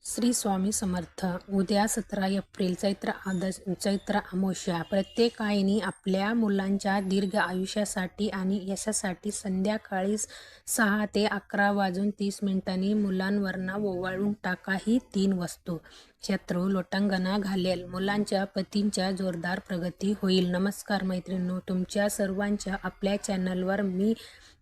श्री स्वामी समर्थ. उद्या 17 एप्रिल चैत्र अमावस्या. प्रत्येक आईने आपल्या मुलांच्या दीर्घ आयुष्यासाठी आणि यशासाठी संध्याकाळी 6 ते 11 वाजून 30 मिनिटांनी मुलांवरनं ओवाळून टाका ही 3 वस्तू. शत्रू लोटांगणा घालेल, मुलांच्या पतींच्या जोरदार प्रगती होईल. नमस्कार मैत्रिणींनो, तुमच्या सर्वांच्या आपल्या चॅनलवर मी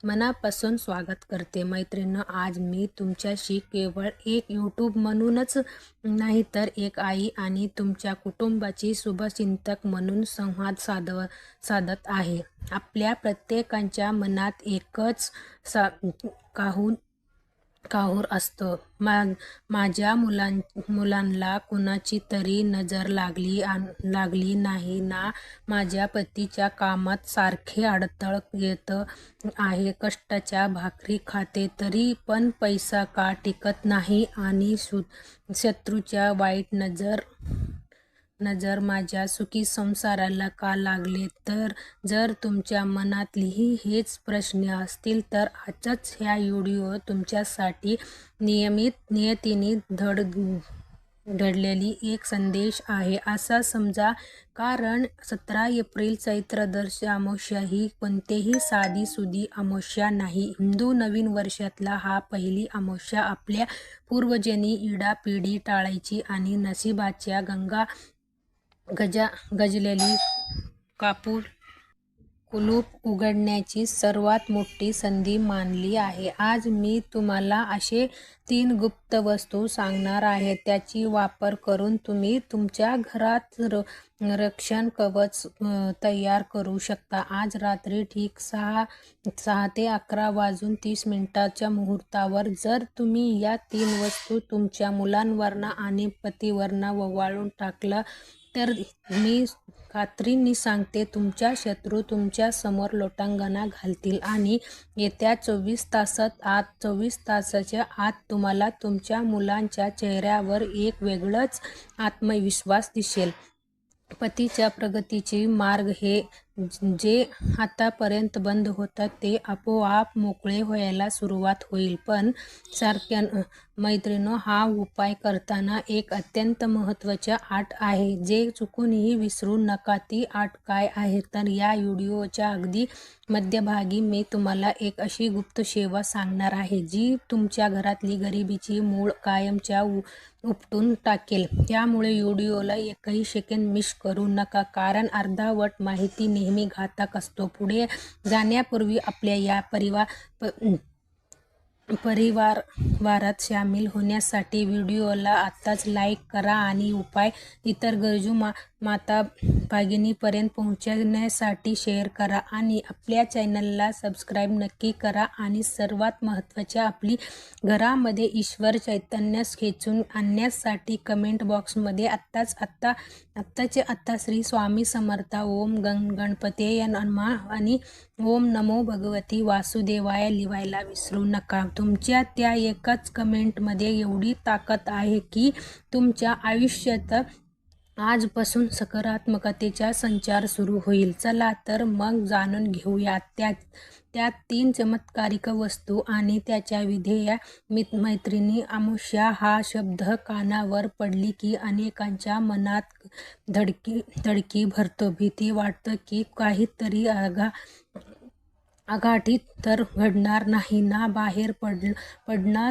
मनापासून स्वागत करते. मैत्रिणींनो, आज मी तुमच्याशी केवळ एक यूट्यूब म्हणूनच नाही तर एक आई आणि तुमच्या कुटुंबाची शुभचिंतक म्हणून संवाद साधत आहे. आपल्या प्रत्येकाच्या मनात एकच काहूर असतं. माझ्या मुलांना कुणाची तरी नजर लागली नाही ना, माझ्या पतीच्या कामात सारखे अडथळ येत आहे, कष्टाच्या भाकरी खाते तरी पण पैसा का टिकत नाही आणि शत्रूच्या वाईट नजर माझ्या सुखी संसाराला का लागले. तर जर तुमच्या मनातलीही हेच प्रश्न असतील तर आजच ह्या व्हिडिओ तुमच्यासाठी नियतीने घडलेली एक संदेश आहे असा समजा. कारण 17 एप्रिल चैत्रदर्श अमावस्या ही कोणतीही साधीसुधी अमावस्या नाही. हिंदू नवीन वर्षातला हा पहिली अमावस्या. आपल्या पूर्वजांनी इडापिडी टाळायची आणि नशिबाच्या गंगा गजलेली कुलूप उघडण्याची सर्वात मोठी संधी मानली आहे. आज मी तुम्हाला असे 3 गुप्त वस्तू सांगणार आहे, त्याची वापर करून तुम्ही तुमच्या घरात रक्षण कवच तयार करू शकता. आज रात्री ठीक 6 ते 11 वाजून 30 मिनिटाच्या मुहूर्तावर जर तुम्ही या 3 वस्तू तुमच्या मुलांवरनं आणि पतीवरनं ओवाळून टाकलं तर मी खात्रीने सांगते, तुमच्या शत्रू तुमच्या समोर लोटांगणा घालतील आणि येत्या 24 तासाच्या आत तुम्हाला तुमच्या मुलांच्या चेहऱ्यावर एक वेगळाच आत्मविश्वास दिसेल. पतीच्या प्रगतीचे मार्ग हे जे आतापर्यंत बंद होतात ते आपोआप मोकळे व्हायला सुरुवात होईल. पण मैत्रिणींनो, हा उपाय करताना एक अत्यंत महत्त्वाची अट आहे, जे चुकूनही विसरू नका. ती अट काय आहे तर या व्हिडिओच्या अगदी मध्यभागी मी तुम्हाला एक अशी गुप्त सेवा सांगणार आहे, जी तुमच्या घरातली गरिबीची मूळ कायमच्या उपटून टाकेल. त्यामुळे व्हिडिओला एकही सेकंद मिस करू नका, कारण अर्धवट माहिती नेहमी घातक असतो. पुढे जाण्यापूर्वी आपल्या या परिवारात सामील होण्यासाठी व्हिडिओला आत्ताच लाईक करा आणि उपाय इतर गरजू माता भगिनीपर्यंत पोहोचण्यासाठी शेअर करा आणि आपल्या चॅनलला सबस्क्राईब नक्की करा. आणि सर्वात महत्त्वाचे, आपली घरामध्ये ईश्वर चैतन्य खेचून आणण्यासाठी कमेंट बॉक्समध्ये आत्ताचे श्री स्वामी समर्थ, ओम गणपतये नमः आणि ओम नमो भगवती वासुदेवाय लिहायला विसरू नका. तुमच्या त्या एकाच कमेंटमध्ये एवढी ताकद आहे की तुमच्या आयुष्यात आजपासून सकारात्मकतेचा संचार सुरू होईल. चला तर मग जाणून घेऊया त्या 3 चमत्कारिक वस्तू आणि त्याच्या विधेय. मैत्रिणी, अमावस्या हा शब्द कानावर पडली की अनेकांच्या मनात धडकी भरतो. भीती वाटतं की काहीतरी आघाडीत तर घडणार नाही ना, बाहेर पडणं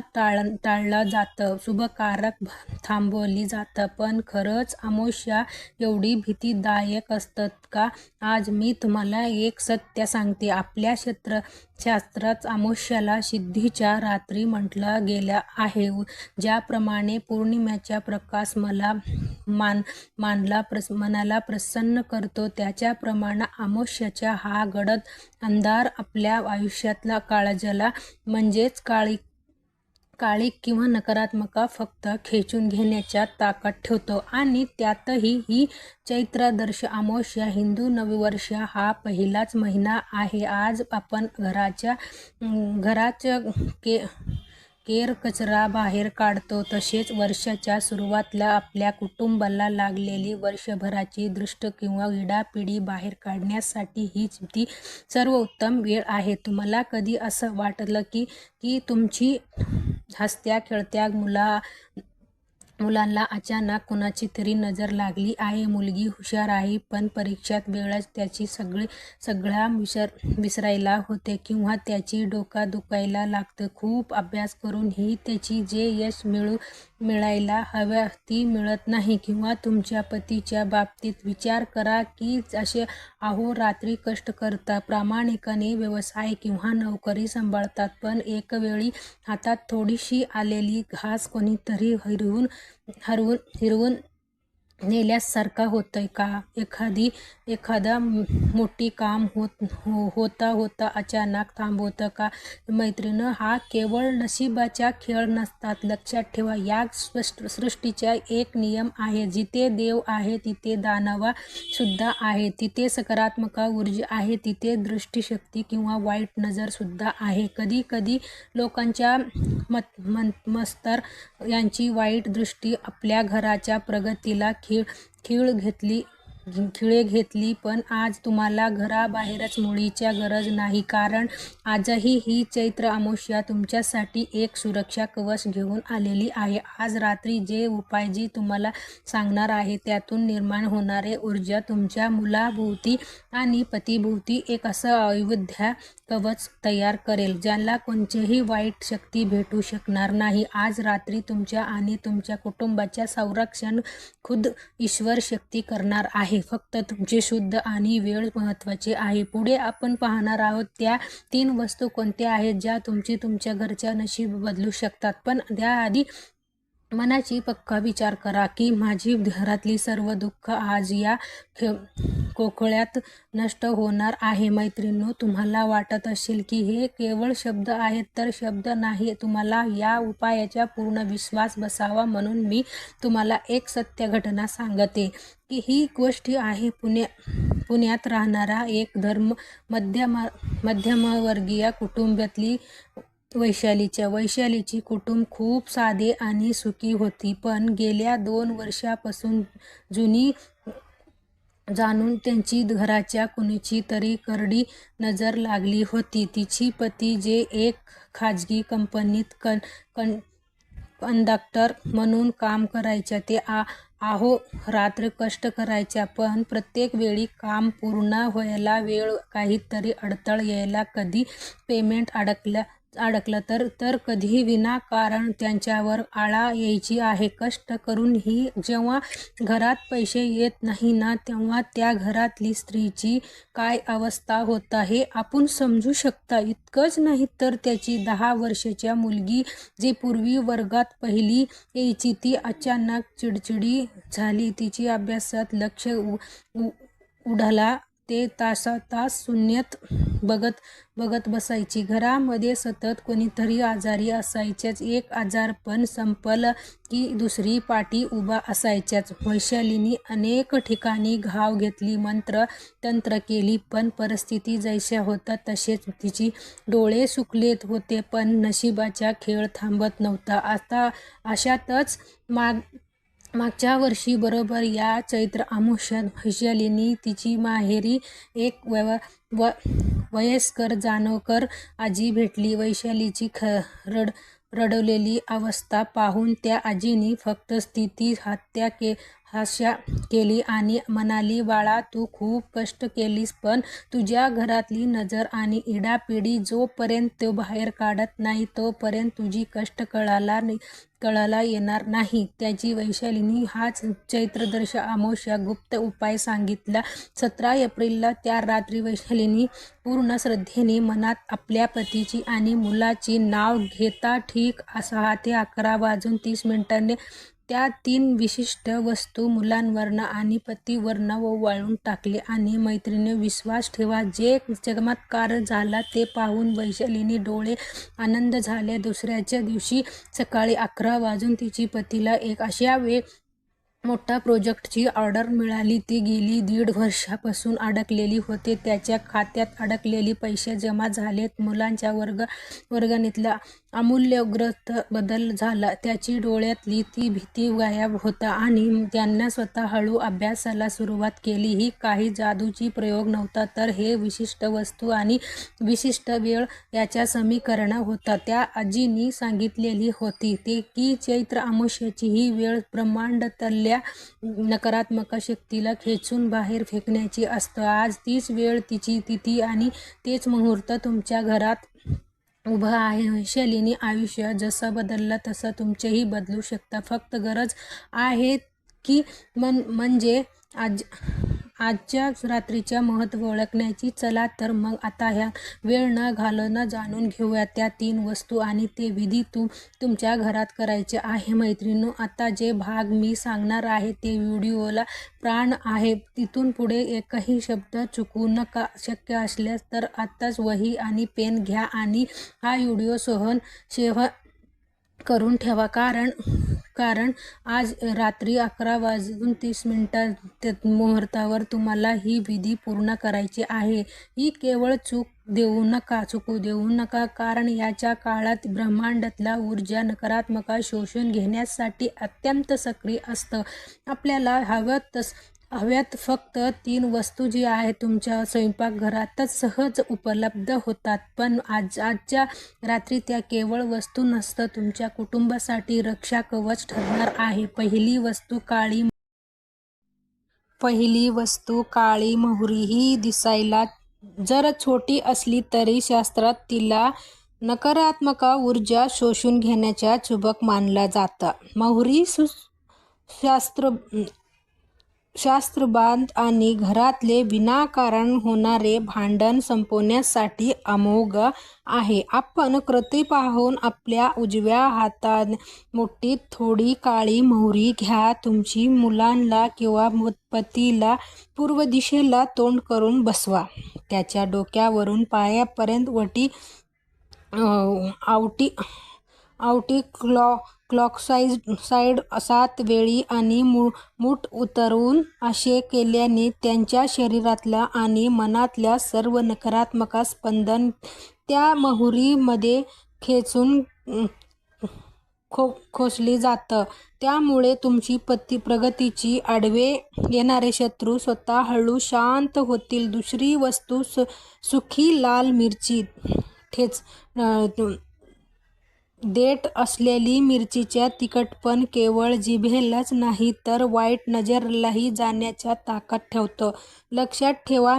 टाळलं जातं, शुभकारक थांबवली जातं. पण खरंच अमावस्या एवढी भीतीदायक असतात का? आज मी तुम्हाला एक सत्य सांगते. आपल्या शास्त्रात अमावस्याला सिद्धीच्या रात्री म्हटलं गेलं आहे. ज्याप्रमाणे पौर्णिमेचा प्रकाश मनाला प्रसन्न करतो, त्याच्याप्रमाणे अमावस्याचा हा गडद अंधार आपल्या आयुष्यातला काळजाला म्हणजेच काळिक किंवा नकारात्मक फक्त खेचून घेण्याच्या ताकद ठेवतो. आणि त्यातही ही चैत्रदर्श अमावस्या, हिंदू नववर्ष हा पहिलाच महिना आहे. आज आपण घराच्या केर कचरा बाहेर काढतो, तसेच वर्षाच्या सुरुवातीला आपल्या कुटुंबाला लागलेली वर्षभराची दृष्ट किंवा इडापिडी बाहेर काढण्यासाठी हीच ती सर्वोत्तम वेळ आहे. तुम्हाला कधी असं वाटलं की तुमची हसत्या खेळत्या मुलांना अचानक कुणाची तरी नजर लागली आहे. मुलगी हुशार आहे, पण परीक्षेत वेळच त्याची सगळा विसरायला होते किंवा त्याची डोका दुखायला लागतं. खूप अभ्यास करूनही त्याची जे यश मिळायला हवं ती मिळत नाही. किंवा तुमच्या पतीच्या बाबतीत विचार करा की असे अहोरात्री कष्ट करतात, प्रामाणिकपणे व्यवसाय किंवा नोकरी सांभाळतात, पण एकवेळी हातात थोडीशी आलेली घास कोणीतरी हिरवून नेल्यासारखा होतंय का? एखादा मोठी काम होता अचानक थांबवतं का? मैत्रिणी, हा केवळ नशिबाचा खेळ नसतात. लक्षात ठेवा, या सृष्टीचा एक नियम आहे, जिथे देव आहे तिथे दानव सुद्धा आहे, जिथे सकारात्मक ऊर्जा आहे तिथे दृष्टीशक्ती किंवा वाईट नजर सुद्धा आहे. कधी कधी लोकांच्या मत्सर यांची वाईट दृष्टी आपल्या घराच्या प्रगतीला खिळे घेतली, पण आज तुम्हाला घराबाहेरच मुळीच्या गरज नाही, कारण आजही ही चैत्र अमावस्या तुमच्यासाठी एक सुरक्षा कवच घेऊन आलेली आहे. आज रात्री जे उपाय जी तुम्हाला सांगणार आहे त्यातून निर्माण होणारे ऊर्जा तुमच्या मुलाभोवती आणि पतीभोवती एक असं अवैध कवच तयार करेल, ज्याला कोणतीही वाईट शक्ती भेटू शकणार नाही. आज रात्री तुमच्या आणि तुमच्या कुटुंबाच्या संरक्षण खुद ईश्वर शक्ती करणार आहे. फक्त तुमचे शुद्ध आणि वेळ महत्त्वाचे आहे. पुढे आपण पाहणार आहोत त्या 3 वस्तू कोणत्या आहेत ज्या तुमच्या घरच्या नशीब बदलू शकतात. पण त्याआधी मनाची पक्का विचार करा की माझी घरातली सर्व दुःख आज या कोकळ्यात नष्ट होणार आहे. मैत्रिणींनो, तुम्हाला वाटत असेल की हे केवळ शब्द आहेत, तर शब्द नाही. तुम्हाला या उपायाचा पूर्ण विश्वास बसावा म्हणून मी तुम्हाला एक सत्य घटना सांगते की ही गोष्ट आहे पुण्यात राहणारा एक मध्यमवर्गीय कुटुंबातली वैशालीची कुटुंब खूप साधे आणि सुखी होती, पण गेल्या 2 वर्षापासून जाणून त्यांची घराच्या कुणाची तरी करडी नजर लागली होती. तिची पती जे एक खाजगी कंपनीत कंडक्टर म्हणून काम करायच्या, ते अहोरात्र कष्ट करायच्या, पण प्रत्येक वेळी काम पूर्ण व्हायला वेळ, काहीतरी अडथळा यायला, कधी पेमेंट अडकलं तर कधी विनाकारण त्यांच्यावर आळा यायची आहे. कष्ट करूनही जेव्हा घरात पैसे येत नाही ना, तेव्हा त्या घरातली स्त्रीची काय अवस्था होता हे आपण समजू शकता. इतकंच नाही तर त्याची 10 वर्षाच्या मुलगी जी पूर्वी वर्गात पहिली यायची, ती अचानक चिडचिडी झाली. तिची अभ्यासात लक्ष उडाला, ते तास शून्यात बघत बसायची. घरामध्ये सतत कोणीतरी आजारी असायच्याच. एक आजारपण संपलं की दुसरी पाठी उभा असायच्याच. वैशालीने अनेक ठिकाणी घाव घेतली, तंत्र केली, पण परिस्थिती जैसा होता तसेच तिची डोळे सुकलेत होते. पण नशिबाचा खेळ थांबत नव्हता. आता अशातच मागच्या वर्षी बरोबर या चैत्र अमावस्यात वैशालीने तिची माहेरी एक वयस्कर जाणकार आजी भेटली. वैशालीची रडलेली अवस्था पाहून त्या आजीने फक्त तिची हास्या केली आणि म्हणाली, बाळा, तू खूप कष्ट केलीस, पण तुझ्या घरातली नजर आणि इडापिडी जोपर्यंत तो बाहेर काढत नाही तोपर्यंत तुझी कष्ट कळाला येणार नाही. त्याची वैशालीने हाच चैत्रदर्श अमावस्या गुप्त उपाय सांगितला. 17 एप्रिलला त्या रात्री वैशालीने पूर्ण श्रद्धेने मनात आपल्या पतीची आणि मुलाची नाव घेता ठीक 6 ते 11:30 त्या 3 विशिष्ट वस्तू मुलांवर आणि पतीवर ओवाळून टाकले. आणि मैत्रिणी, विश्वास ठेवा, जे चमत्कार झाला ते पाहून वैशालीने डोळे आनंद झाले. दुसऱ्याच्या दिवशी सकाळी 11 तिची पतीला एक अशा मोठ्या प्रोजेक्टची ऑर्डर मिळाली. ती गेली 1.5 वर्षापासून अडकलेली होते. त्याच्या खात्यात अडकलेले पैसे जमा झालेत. मुलांच्या वर्गणीतला अमूल्य ग्रस्त बदल झाला. त्याची डोळ्यातली ती भीती गायब होता आणि त्यांना स्वतः हळू अभ्यासाला सुरुवात केली. ही काही जादूची प्रयोग नव्हता, तर हे विशिष्ट वस्तू आणि विशिष्ट वेळ याच्या समीकरण होता. त्या आजींनी सांगितलेली होती ते की चैत्र अमावास्येची ही वेळ ब्रह्मांडातल्या नकारात्मक शक्तीला खेचून बाहेर फेकण्याची असतं. आज तीच वेळ, तिची तिथी आणि तेच मुहूर्त तुमच्या घरात उभं आहे. शैलीने आयुष्य जसं बदललं तसं तुमचेही बदलू शकतं. फक्त गरज आहे की म्हणजे आजच्या रात्रीच्या महत्त्व ओळखण्याची. चला तर मग आता ह्या वेळ न घालवणं जाणून घेऊया त्या 3 वस्तू आणि ते विधी तुमच्या घरात करायचे आहे. मैत्रिणींनो, आता जे भाग मी सांगणार आहे ते व्हिडिओला प्राण आहे. तिथून पुढे एकही शब्द चुकवू नका. शक्य असल्यास तर आत्ताच वही आणि पेन घ्या आणि हा व्हिडिओ सेव्ह करून ठेवा, कारण आज रात्री 11:30 मुहूर्तावर तुम्हाला ही विधी पूर्ण करायची आहे. ही केवळ चुकू देऊ नका, कारण याच्या काळात ब्रह्मांडातला ऊर्जा नकारात्मक शोषून घेण्यासाठी अत्यंत सक्रिय असतं. आपल्याला हव्यात फक्त 3 वस्तू जी आहेत तुमच्या स्वयंपाकघरातच सहज उपलब्ध होतात. पण आजच्या रात्री त्या केवळ वस्तू नसतं, तुमच्या कुटुंबासाठी रक्षा कवच ठरणार आहे. पहिली वस्तू काळी मोहरी. ही दिसायला जर छोटी असली तरी शास्त्रात तिला नकारात्मक ऊर्जा शोषून घेण्याचा चुंबक मानलं जातं. मोहरी शास्त्रबाद आणि घरातले विनाकारण होणारे भांडण संपवण्यासाठी अमोघ आहे. आपण कृती पाहून आपल्या उजव्या हातात मुठीत थोडी काळी मोहरी घ्या. तुमची मुलांना किंवा पतीला पूर्व दिशेला तोंड करून बसवा. त्याच्या डोक्यावरून पायापर्यंत आवटी क्लॉकसाईड 7 वेळी आणि मूठ उतरवून. असे केल्याने त्यांच्या शरीरातला आणि मनातल्या सर्व नकारात्मक स्पंदन त्या मोहरीमध्ये खेचून खोचली जातं. त्यामुळे तुमची प्रगतीची आडवे येणारे शत्रू स्वतः हळू शांत होतील. दुसरी वस्तू सुकी लाल मिरची. देठ असलेली मिरचीचा तिखटपण केवळ जिभेलाच नाही तर वाईट नजरेलाही जाण्याची ताकद ठेवतं. लक्षात ठेवा,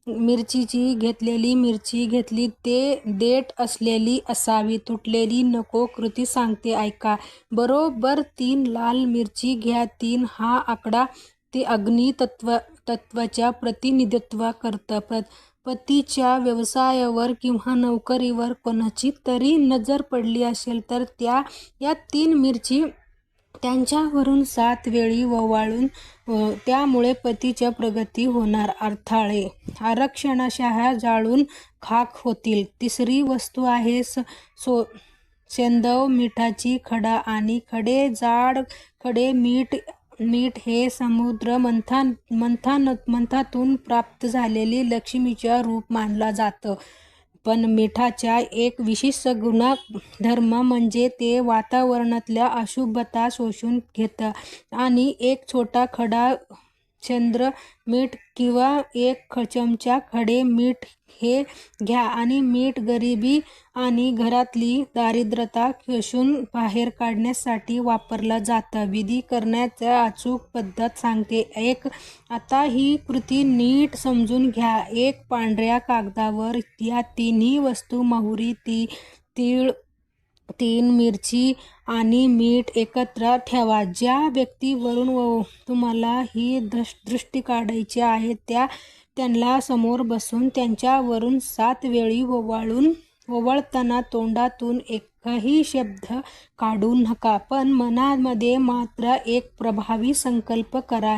मिरचीची घेतलेली मिरची घेतली ते देठ असलेली असावी, तुटलेली नको. कृती सांगते ऐका. बरोबर 3 लाल मिरची घ्या. 3 हा आकडा ते अग्नी तत्वाचं प्रतिनिधित्व करतं. पतीच्या व्यवसायावर किंवा नोकरीवर कोणाची तरी नजर पडली असेल तर या 3 मिरची त्यांच्यावरून 7 वेळी ओवाळून. त्यामुळे पतीची प्रगती होणार, अडथळे अक्षरशः जाळून खाक होतील. तिसरी वस्तू आहे सैंधव मिठाची खडा आणि खडे. जाड खडे मीठ हे समुद्र मंथनातून प्राप्त झालेले लक्ष्मीचं रूप मानलं जातं. पण मिठाचा एक विशिष्ट गुणधर्म म्हणजे ते वातावरणातल्या अशुभता शोषून घेतं. आणि एक छोटा खडा सैंधव मीठ किंवा 1 चमचा खडे मीठ हे घ्या आणि मीठ गरिबी आणि घरातली दारिद्र्यता खेचून बाहेर काढण्यासाठी वापरलं जातं. विधी करण्याची अचूक पद्धत सांगते. आता ही कृती नीट समजून घ्या. 1 पांढऱ्या कागदावर या 3ही वस्तू, मोहरी, तीळ, 3 मिरची आणि मीठ एकत्र ठेवा. ज्या व्यक्तीवरून तुम्हाला ही दृष्टी काढायची आहे त्यांना समोर बसवून त्यांच्यावरून 7 वेळी ओवाळताना तोंडातून एकही शब्द काढू नका, पण मनामध्ये मात्र एक प्रभावी संकल्प करा.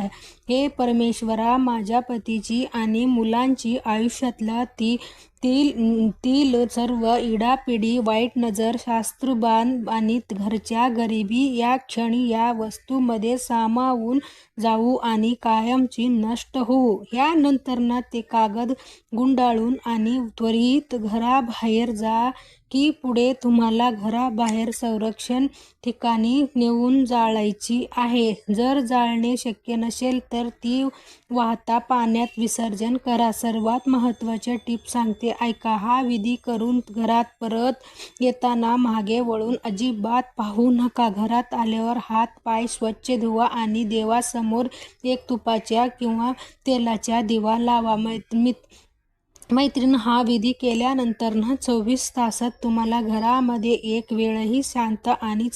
हे परमेश्वरा, माझ्या पतीची आणि मुलांची आयुष्यातला ती तील सर्व इडापिडी, वाईट नजर, शास्त्रबाण आणि घरच्या गरिबी या क्षणी या वस्तूमध्ये सामावून जाऊ आणि कायमची नष्ट होऊ. यानंतर ते कागद गुंडाळून आणि त्वरित घराबाहेर जा की पुढे तुम्हाला घराबाहेर संरक्षण ठिकाणी नेऊन जाळायची आहे. जर जाळणे शक्य नसेल तर ती वाहत्या पाण्यात विसर्जन करा. सर्वात महत्त्वाच्या टिप सांगते ऐका. हा विधी करून घरात परत येताना मागे वळून अजिबात पाहू नका. घरात आल्यावर हात पाय स्वच्छ धुवा आणि देवासमोर एक तुपाच्या किंवा तेलाचा दिवा लावा. मैत्रीण, हा विधी केल्यानंतर 24 तासात तुम्हाला घरामध्ये एक वेळही शांत आणि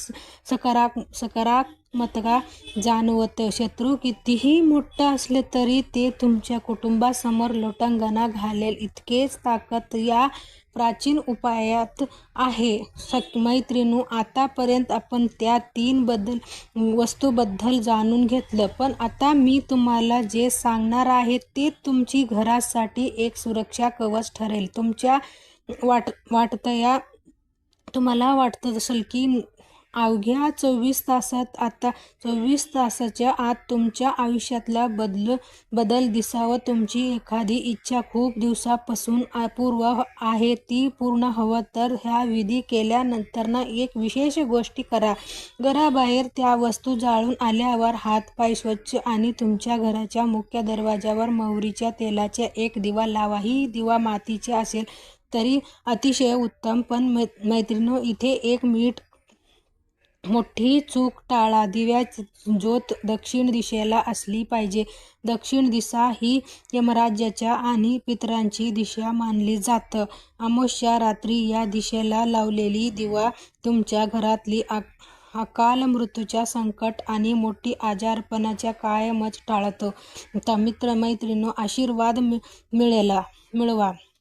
सकारात्मकता जाणवतं. शत्रू कितीही मोठा असले तरी ते तुमच्या कुटुंबासमोर लोटांगण घालेल इतकेच ताकद या प्राचीन उपायात आहे. मैत्रिणींनो, आतापर्यंत आपण त्या 3 वस्तूबद्दल जाणून घेतलं, पण आता मी तुम्हाला जे सांगणार आहे ते तुमची घरासाठी एक सुरक्षा कवच ठरेल. तुम्हाला वाटत असेल की अवघ्या 24 तासाच्या आत तुमच्या आयुष्यातला बदल दिसावं. तुमची एखादी इच्छा खूप दिवसापासून अपूर्ण आहे, ती पूर्ण हवं तर ह्या विधी केल्यानंतर एक विशेष गोष्टी करा. घराबाहेर त्या वस्तू जाळून आल्यावर हातपाय स्वच्छ आणि तुमच्या घराच्या मुख्य दरवाजावर मोहरीच्या तेलाचा एक दिवा लावा. ही दिवा मातीचा असेल तरी अतिशय उत्तम. पण मैत्रिणींनो, इथे एक मोठी चूक टाळा. दिव्याची ज्योत दक्षिण दिशेला असली पाहिजे. दक्षिण दिशा ही यमराजाच्या आणि पितरांची दिशा मानली जातं. अमावास्या रात्री या दिशेला लावलेली दिवा तुमच्या घरातली अकाल मृत्यूच्या संकट आणि मोठी आजारपणाच्या कायमच टाळतो. मैत्रिणींनो, आशीर्वाद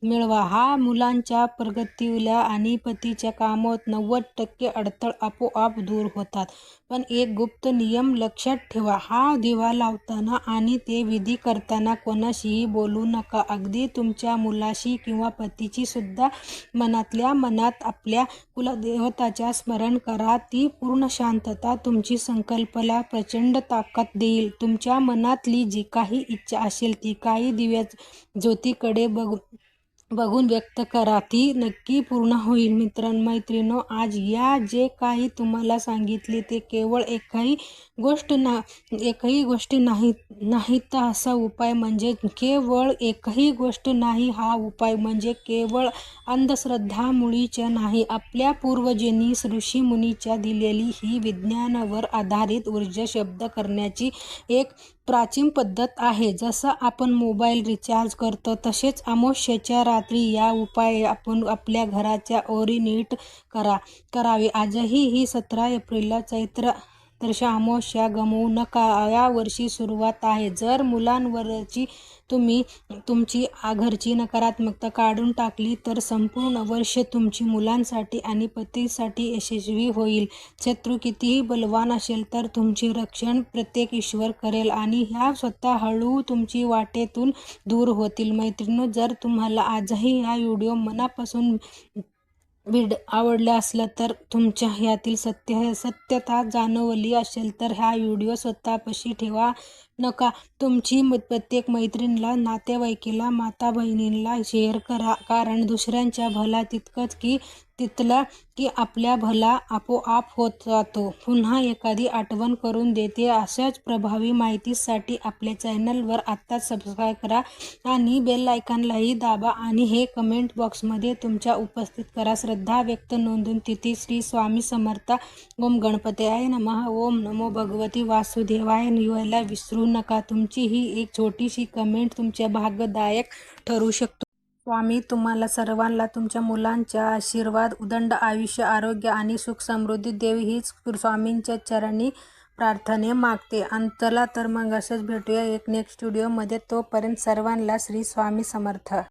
मिळवा. हा मुलांच्या प्रगतीला आणि पतीच्या कामात 90% अडथळे आपोआप दूर होतात. पण एक गुप्त नियम लक्षात ठेवा. हा दिवा लावताना आणि ते विधी करताना कोणाशीही बोलू नका. अगदी तुमच्या मुलाशी किंवा पतीची सुद्धा. मनातल्या मनात आपल्या कुलदेवताचे स्मरण करा. ती पूर्ण शांतता तुमची संकल्पाला प्रचंड ताकद देईल. तुमच्या मनातली जी काही इच्छा असेल ती काही दिव्याच्या ज्योतीकडे बघून व्यक्त करा. ती नक्की पूर्ण होईल. मैत्रिणींनो, आज जे काही तुम्हाला सांगितले ते केवळ एकही गोष्ट नाही तर असा उपाय म्हणजे केवळ एकही गोष्ट नाही. हा उपाय म्हणजे केवळ अंधश्रद्धा मुळीच नाही. आपल्या पूर्वजांनी ऋषीमुनींच्या दिलेली ही विज्ञानावर आधारित ऊर्जा शब्द करण्याची एक प्राचीन पद्धत आहे. जसं आपण मोबाईल रिचार्ज करतो तसेच अमावास्येच्या रात्री या उपाय आपण आपल्या घराच्या ओरी नीट करावे. आजही ही 17 एप्रिलला चैत्र अमावास्या गमावू नका. या वर्षी सुरुवात आहे. जर मुलांवरची तुम्ही तुमची घरची नकारात्मकता काढून टाकली तर संपूर्ण वर्ष तुमची मुलांसाठी आणि पतीसाठी यशस्वी होईल. शत्रू कितीही बलवान असेल तर तुमचे रक्षण प्रत्येक ईश्वर करेल आणि ह्या स्वतः हळू तुमची वाटेतून दूर होतील. मैत्रिणींनो, जर तुम्हाला आजही हा व्हिडिओ मनापासून आवडला असला तर तुमच्या यातील सत्यता जाणवली असेल तर हा व्हिडिओ स्वतःपाशी ठेवा नका. तुमची प्रत्येक मैत्रिणीला, नातेवाईकाला, माता बहिणींना शेअर करा. कारण दुसऱ्यांच्या भला तितला की आपल्या भला आपोआप होत जातो. पुन्हा एखादी आठवण करून देते. अशाच प्रभावी माहितीसाठी आपल्या चॅनलवर आत्ताच सबस्क्राईब करा आणि बेल आयकॉनलाही दाबा आणि हे कमेंट बॉक्समध्ये तुमच्या उपस्थित करा. श्रद्धा व्यक्त नोंदून तिथी श्री स्वामी समर्थ. ओम गणपतये नमः. ओम नमो भगवती वासुदेवाय लिहायला विसरू नका. तुमची ही एक छोटीशी कमेंट तुमच्या भाग्यदायक ठरू शकतो. स्वामी तुम्हाला सर्वांना तुमच्या मुलांच्या आशीर्वाद, उदंड आयुष्य, आरोग्य आणि सुख समृद्धी देवी हीच स्वामींच्या चरणी प्रार्थने मागते. चला तर मग असंच भेटूया एक नेक्स्ट व्हिडिओमध्ये. तोपर्यंत सर्वांना श्री स्वामी समर्थ.